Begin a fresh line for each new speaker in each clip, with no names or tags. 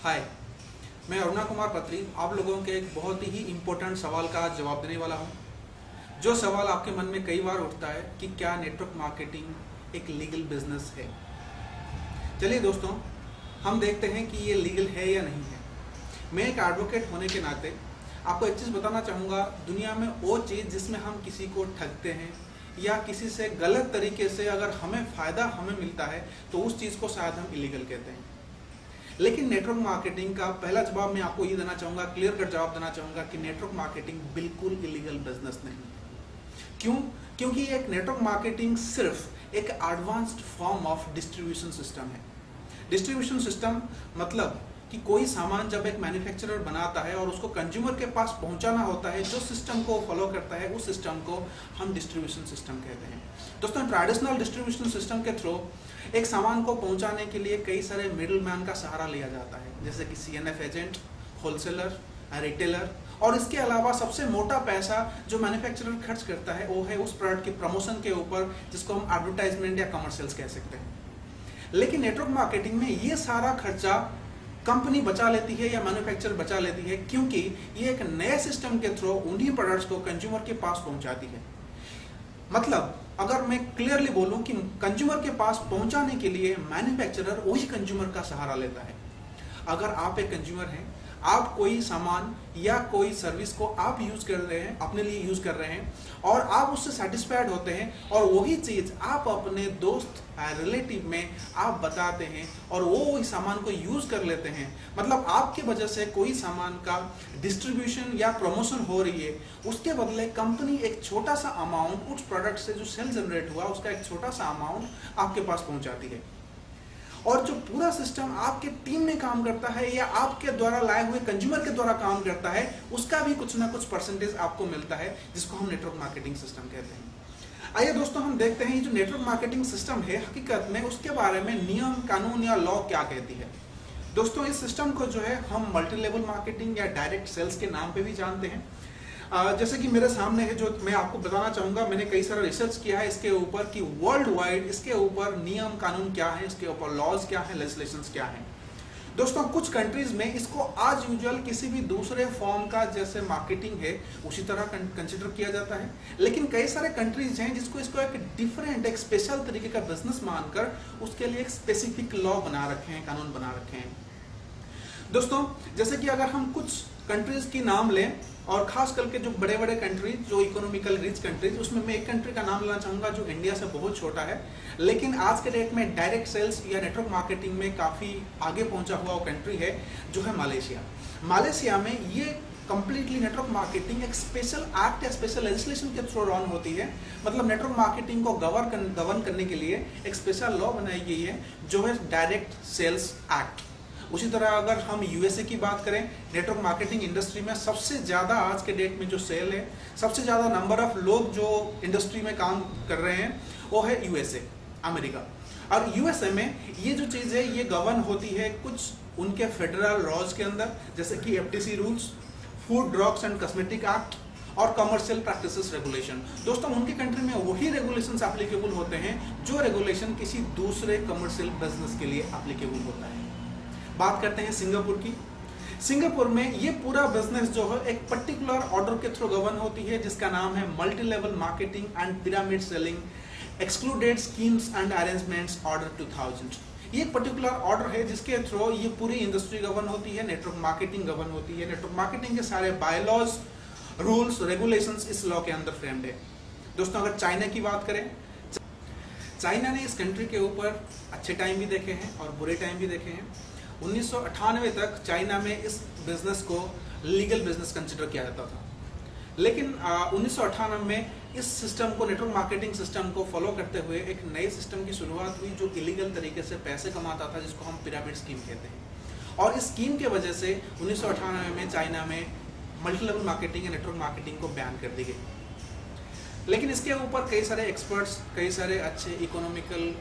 हाय, मैं अरुणा कुमार पत्री आप लोगों के एक बहुत ही इम्पोर्टेंट सवाल का जवाब देने वाला हूं। जो सवाल आपके मन में कई बार उठता है कि क्या नेटवर्क मार्केटिंग एक लीगल बिजनेस है। चलिए दोस्तों, हम देखते हैं कि ये लीगल है या नहीं है। मैं एक एडवोकेट होने के नाते आपको एक चीज़ बताना चाहूँगा। दुनिया में वो चीज़ जिसमें हम किसी को ठगते हैं या किसी से गलत तरीके से अगर हमें फ़ायदा मिलता है तो उस चीज़ को शायद हम इलीगल कहते हैं। लेकिन नेटवर्क मार्केटिंग का पहला जवाब मैं आपको ये देना चाहूँगा, क्लियर कट जवाब देना चाहूँगा कि नेटवर्क मार्केटिंग बिल्कुल इलीगल बिजनेस नहीं है। क्यों? क्योंकि एक नेटवर्क मार्केटिंग सिर्फ एक advanced form of distribution system है। डिस्ट्रीब्यूशन सिस्टम मतलब कि कोई सामान जब एक मैन्युफैक्चरर बनाता है और उसको कंज्यूमर के पास पहुंचाना होता है, जो सिस्टम को फॉलो करता है उस सिस्टम को हम डिस्ट्रीब्यूशन सिस्टम कहते हैं। दोस्तों, ट्रेडिशनल डिस्ट्रीब्यूशन सिस्टम के थ्रू एक सामान को पहुंचाने के लिए कई सारे मिडिल मैन का सहारा लिया जाता है, जैसे कि CNF एजेंट, होलसेलर, रिटेलर, और इसके अलावा सबसे मोटा पैसा जो मैन्युफैक्चरर खर्च करता है वो है उस प्रोडक्ट के प्रमोशन के ऊपर, जिसको हम एडवर्टाइजमेंट या कमर्शियल्स कह सकते हैं। लेकिन नेटवर्क मार्केटिंग में ये सारा खर्चा कंपनी बचा लेती है या मैन्युफैक्चरर बचा लेती है, क्योंकि ये एक नए सिस्टम के थ्रू उन्हीं प्रोडक्ट्स को कंज्यूमर के पास पहुंचाती है। मतलब अगर मैं क्लियरली बोलूं कि कंज्यूमर के पास पहुंचाने के लिए मैन्युफैक्चरर वही कंज्यूमर का सहारा लेता है। अगर आप एक कंज्यूमर हैं, आप कोई सामान या कोई सर्विस को आप यूज कर रहे हैं, अपने लिए यूज कर रहे हैं और आप उससे सेटिस्फाइड होते हैं और वही चीज आप अपने दोस्त रिलेटिव में आप बताते हैं और वो वही सामान को यूज कर लेते हैं, मतलब आपके वजह से कोई सामान का डिस्ट्रीब्यूशन या प्रमोशन हो रही है, उसके बदले कंपनी एक छोटा सा अमाउंट उस प्रोडक्ट से जो सेल जनरेट हुआ उसका एक छोटा सा अमाउंट आपके पास पहुंचाती है। और जो पूरा सिस्टम आपके टीम में काम करता है या आपके द्वारा लाए हुए कंज्यूमर के द्वारा काम करता है, उसका भी कुछ ना कुछ परसेंटेज आपको मिलता है, जिसको हम नेटवर्क मार्केटिंग सिस्टम कहते हैं। आइए दोस्तों, हम देखते हैं ये जो नेटवर्क मार्केटिंग सिस्टम है हकीकत में उसके बारे में नियम कानून या लॉ क्या कहती है। दोस्तों, इस सिस्टम को जो है हम मल्टी लेवल मार्केटिंग या डायरेक्ट सेल्स के नाम पे भी जानते हैं। जैसे कि मेरे सामने है, जो मैं आपको बताना चाहूंगा, मैंने कई सारा रिसर्च किया है इसके ऊपर कि वर्ल्ड वाइड इसके ऊपर नियम कानून क्या है, इसके ऊपर लॉज क्या है, लेजिस्लेशंस क्या है। दोस्तों, कुछ कंट्रीज में इसको आज यूजुअल किसी भी दूसरे फॉर्म का जैसे मार्केटिंग है उसी तरह कंसिडर किया जाता है, लेकिन कई सारे कंट्रीज हैं जिसको इसको एक डिफरेंट, एक स्पेशल तरीके का बिजनेस मानकर उसके लिए एक स्पेसिफिक लॉ बना रखे हैं, कानून बना रखे हैं। दोस्तों, जैसे कि अगर हम कुछ कंट्रीज की नाम लें और खास करके जो बड़े बड़े कंट्रीज, जो इकोनॉमिकल रिच कंट्रीज, उसमें मैं एक कंट्री का नाम लेना चाहूंगा जो इंडिया से बहुत छोटा है, लेकिन आज के डेट में डायरेक्ट सेल्स या नेटवर्क मार्केटिंग में काफी आगे पहुंचा हुआ वो कंट्री है, जो है मलेशिया। मलेशिया में ये कंप्लीटली नेटवर्क मार्केटिंग एक स्पेशल एक्ट या स्पेशल लेजिस्लेशन के थ्रू रन होती है। मतलब नेटवर्क मार्केटिंग को गवर्न करने के लिए एक स्पेशल लॉ बनाई गई है जो है डायरेक्ट सेल्स एक्ट। उसी तरह अगर हम USA की बात करें, नेटवर्क मार्केटिंग इंडस्ट्री में सबसे ज़्यादा आज के डेट में जो सेल है, सबसे ज़्यादा नंबर ऑफ लोग जो इंडस्ट्री में काम कर रहे हैं, वो है USA, अमेरिका। और USA में ये जो चीज़ है ये गवर्न होती है कुछ उनके फेडरल लॉज के अंदर, जैसे कि FTC rules, food drugs and cosmetic act और कमर्शियल प्रैक्टिसेस रेगुलेशन। दोस्तों, उनकी कंट्री में वही रेगुलेशंस एप्लीकेबल होते हैं जो रेगुलेशन किसी दूसरे कमर्शियल बिजनेस के लिए एप्लीकेबल होता है। बात करते हैं सिंगापुर की। सिंगापुर में ये पूरा बिजनेस जो है एक पर्टिकुलर ऑर्डर के थ्रू गवर्न होती है, जिसका नाम है multi level marketing and pyramid selling excluded schemes and arrangements order 2000। ये एक पर्टिकुलर ऑर्डर है जिसके थ्रू ये पूरी इंडस्ट्री गवर्न होती है, नेटवर्क मार्केटिंग गवर्न होती है। नेटवर्क मार्केटिंग के सारे बायलॉज, रूल्स, रेगुलेशंस इस लॉ के अंदर फ्रेम्ड है। दोस्तों, अगर चाइना की बात करें, चाइना ने इस कंट्री के ऊपर अच्छे टाइम भी देखे हैं और बुरे टाइम भी देखे हैं। 1998 तक चाइना में इस बिजनेस को लीगल बिजनेस कंसिडर किया जाता था, लेकिन 1998 में इस सिस्टम को, नेटवर्क मार्केटिंग सिस्टम को फॉलो करते हुए एक नए सिस्टम की शुरुआत हुई जो इलीगल तरीके से पैसे कमाता था, जिसको हम पिरामिड स्कीम कहते हैं। और इस स्कीम के वजह से 1998 में चाइना में मल्टी लेवल मार्केटिंग या नेटवर्क मार्केटिंग को बैन कर दी गई। लेकिन इसके ऊपर कई सारे एक्सपर्ट्स, कई सारे अच्छे इकोनॉमिकल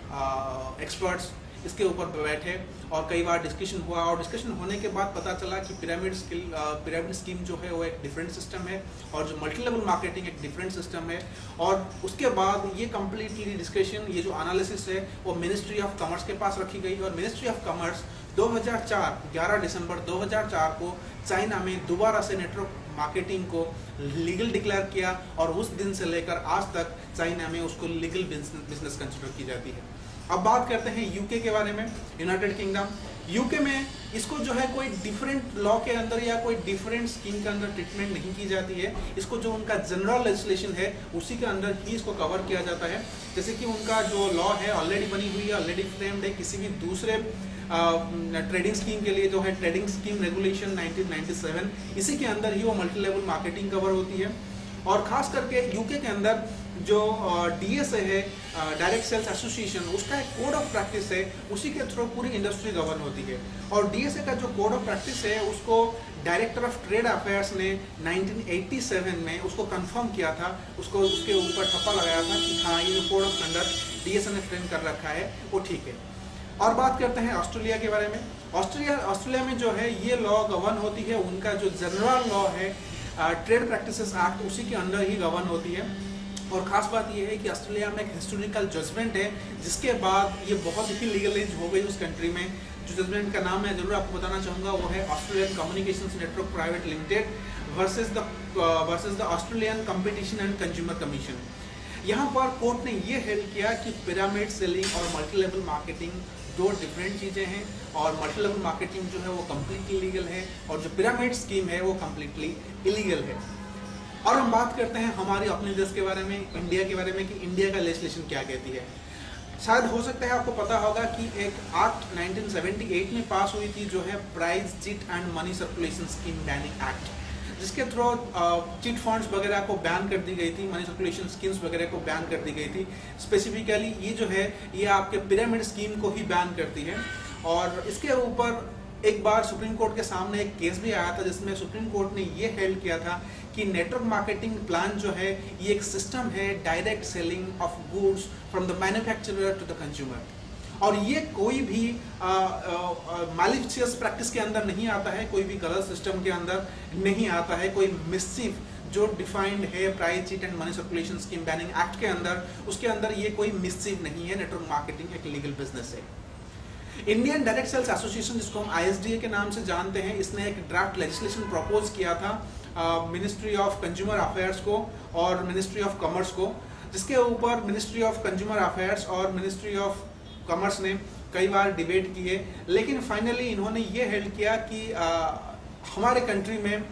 एक्सपर्ट्स इसके ऊपर बैठे और कई बार डिस्कशन हुआ, और डिस्कशन होने के बाद पता चला कि पिरामिड स्कीम जो है वो एक डिफरेंट सिस्टम है और जो मल्टी लेवल मार्केटिंग एक डिफरेंट सिस्टम है। और उसके बाद ये कंप्लीटली डिस्कशन, ये जो एनालिसिस है वो मिनिस्ट्री ऑफ कॉमर्स के पास रखी गई और मिनिस्ट्री ऑफ कॉमर्स 11 दिसंबर 2004 को चाइना में दोबारा से नेटवर्क मार्केटिंग को लीगल डिक्लेयर किया और उस दिन से लेकर आज तक चाइना में उसको लीगल बिजनेस कंसिडर की जाती है। अब बात करते हैं यूके के बारे में, यूनाइटेड किंगडम। यूके में इसको जो है कोई डिफरेंट लॉ के अंदर या कोई डिफरेंट स्कीम के अंदर ट्रीटमेंट नहीं की जाती है। इसको जो उनका जनरल लेजिस्लेशन है उसी के अंदर ही इसको कवर किया जाता है। जैसे कि उनका जो लॉ है ऑलरेडी बनी हुई है, ऑलरेडी फ्रेम्ड है। किसी भी दूसरे ट्रेडिंग स्कीम के लिए जो है ट्रेडिंग स्कीम रेगुलेशन 1997, इसी के अंदर ही वो मल्टी लेवल मार्केटिंग कवर होती है। और खास करके यूके के अंदर जो DSA है, डायरेक्ट सेल्स एसोसिएशन, उसका एक कोड ऑफ प्रैक्टिस है, उसी के थ्रू पूरी इंडस्ट्री गवर्न होती है। और DSA का जो कोड ऑफ प्रैक्टिस है उसको डायरेक्टर ऑफ ट्रेड अफेयर्स ने 1987 में उसको कंफर्म किया था, उसको उसके ऊपर ठप्पा लगाया था कि हाँ ये जो कोड ऑफ कंडक्ट DSA ने फ्रेम कर रखा है वो ठीक है। और बात करते हैं ऑस्ट्रेलिया के बारे में। ऑस्ट्रेलिया में जो है ये लॉ गवर्न होती है, उनका जो जनरल लॉ है ट्रेड प्रैक्टिसेस एक्ट, उसी के अंदर ही गवर्न होती है। और ख़ास बात यह है कि ऑस्ट्रेलिया में एक हिस्टोरिकल जजमेंट है जिसके बाद ये बहुत ही लीगलाइज हो गई उस कंट्री में। जो जजमेंट का नाम मैं जरूर आपको बताना चाहूँगा वो है Australian communications network private limited versus the Australian competition and consumer commission. यहाँ पर कोर्ट ने ये हेल्ड किया कि पिरामिड सेलिंग और मल्टी लेवल मार्केटिंग दो डिफरेंट चीज़ें हैं, और मल्टी लेवल मार्केटिंग जो है वो कम्प्लीटली लीगल है और जो पिरामिड स्कीम है वो कम्प्लीटली इलीगल है। और हम बात करते हैं हमारे अपने देश के बारे में, इंडिया के बारे में, कि इंडिया का लेजिस्लेशन क्या कहती है। शायद हो सकता है आपको पता होगा कि एक एक्ट 1978 में पास हुई थी जो है prize chit and money circulation scheme banning act, जिसके थ्रू चिट फंड्स वगैरह को बैन कर दी गई थी, मनी सर्कुलेशन स्कीम्स वगैरह को बैन कर दी गई थी। स्पेसिफिकली ये जो है ये आपके पिरामिड स्कीम को ही बैन करती है। और इसके ऊपर एक बार सुप्रीम कोर्ट के सामने एक केस भी आया था जिसमें सुप्रीम कोर्ट ने ये हेल्ड किया था कि नेटवर्क मार्केटिंग प्लान जो है ये एक सिस्टम है direct selling of goods from the manufacturer to the consumer, और ये कोई भी मैलिशियस प्रैक्टिस के अंदर नहीं आता है, कोई भी गलत सिस्टम के अंदर नहीं आता है, कोई मिसचिफ जो डिफाइंड है price chit and money circulation scheme banning act के अंदर, उसके अंदर ये कोई मिसचिफ नहीं है। नेटवर्क मार्केटिंग एक लीगल बिजनेस है। इंडियन डायरेक्ट सेल्स एसोसिएशन, जिसको हम ISDA के नाम से जानते हैं, इसने एक ड्राफ्ट लेजिस्लेशन प्रपोज किया था मिनिस्ट्री ऑफ कंज्यूमर अफेयर्स को और मिनिस्ट्री ऑफ कॉमर्स को, जिसके ऊपर मिनिस्ट्री ऑफ कंज्यूमर अफेयर्स और मिनिस्ट्री ऑफ कॉमर्स ने कई बार डिबेट किए, लेकिन फाइनली इन्होंने ये हेल्ड किया कि हमारे कंट्री में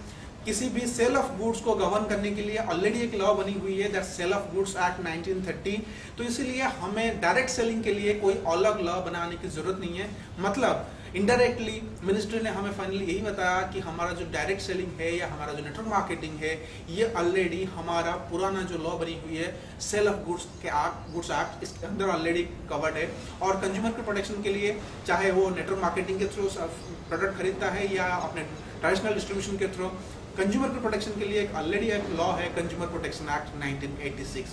किसी भी सेल ऑफ गुड्स को गवर्न करने के लिए ऑलरेडी एक लॉ बनी हुई है, that sale of goods act 1930, तो इसीलिए हमें डायरेक्ट सेलिंग के लिए कोई अलग लॉ बनाने की जरूरत नहीं है। मतलब इनडायरेक्टली मिनिस्ट्री ने हमें फाइनली यही बताया कि हमारा जो डायरेक्ट सेलिंग है या हमारा जो नेटवर्क मार्केटिंग है ये ऑलरेडी हमारा पुराना जो लॉ बनी हुई है सेल ऑफ गुड्स एक्ट, इसके अंदर ऑलरेडी कवर्ड है। और कंज्यूमर के प्रोटेक्शन के लिए, चाहे वो नेटवर्क मार्केटिंग के थ्रू प्रोडक्ट खरीदता है या अपने ट्रेडिशनल डिस्ट्रीब्यूशन के थ्रू, कंज्यूमर के प्रोटेक्शन के लिए ऑलरेडी एक लॉ है कंज्यूमर प्रोटेक्शन एक्ट 1986।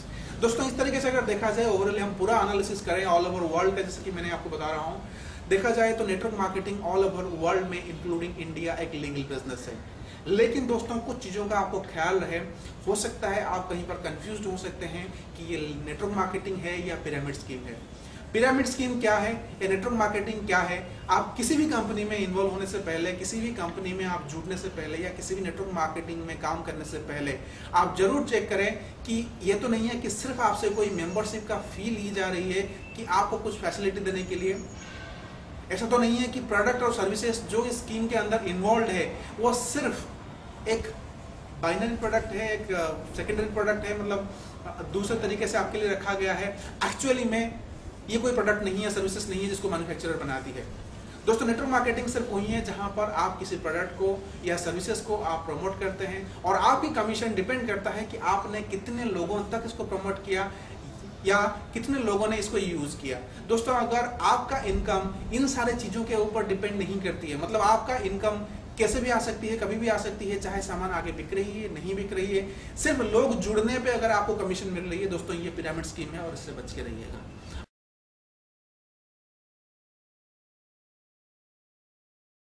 दोस्तों इस तरीके से अगर देखा जाए ओवरऑल हम पूरा एनालिसिस करें ऑल ओवर वर्ल्ड का, जैसे कि मैंने आपको बता रहा हूँ, देखा जाए तो network marketing all over world में इंक्लूडिंग इंडिया एक लीगल बिजनेस है। लेकिन दोस्तों कुछ चीज़ों का आपको ख्याल रहे, हो सकता है आप कहीं पर कंफ्यूज हो सकते हैं कि ये नेटवर्क मार्केटिंग है या पिरामिड स्कीम है। पिरामिड स्कीम क्या है या नेटवर्क मार्केटिंग क्या है? आप किसी भी कंपनी में इन्वॉल्व होने से पहले, किसी भी कंपनी में आप जुड़ने से पहले या किसी भी नेटवर्क मार्केटिंग में काम करने से पहले आप जरूर चेक करें कि ये तो नहीं है कि सिर्फ आपसे कोई मेंबरशिप का फी ली जा रही है कि आपको कुछ फैसिलिटी देने के लिए। ऐसा तो नहीं है कि प्रोडक्ट और सर्विसेज जो इस स्कीम के अंदर इन्वॉल्व है वो सिर्फ एक बाइनरी प्रोडक्ट है, एक सेकेंडरी प्रोडक्ट है, मतलब दूसरे तरीके से आपके लिए रखा गया है। एक्चुअली में ये कोई प्रोडक्ट नहीं है, सर्विसेज नहीं है जिसको मैन्युफैक्चरर बनाती है। दोस्तों नेटवर्क मार्केटिंग सिर्फ वही है जहां पर आप किसी प्रोडक्ट को या सर्विसेज को आप प्रमोट करते हैं और आपकी कमीशन डिपेंड करता है कि आपने कितने लोगों तक इसको प्रमोट किया या कितने लोगों ने इसको यूज किया। दोस्तों अगर आपका इनकम इन सारे चीजों के ऊपर डिपेंड नहीं करती है, मतलब आपका इनकम कैसे भी आ सकती है, कभी भी आ सकती है, चाहे सामान आगे बिक रही है नहीं बिक रही है, सिर्फ लोग जुड़ने पे अगर आपको कमीशन मिल रही है, दोस्तों ये पिरामिड स्कीम है और इससे बच के रहिएगा।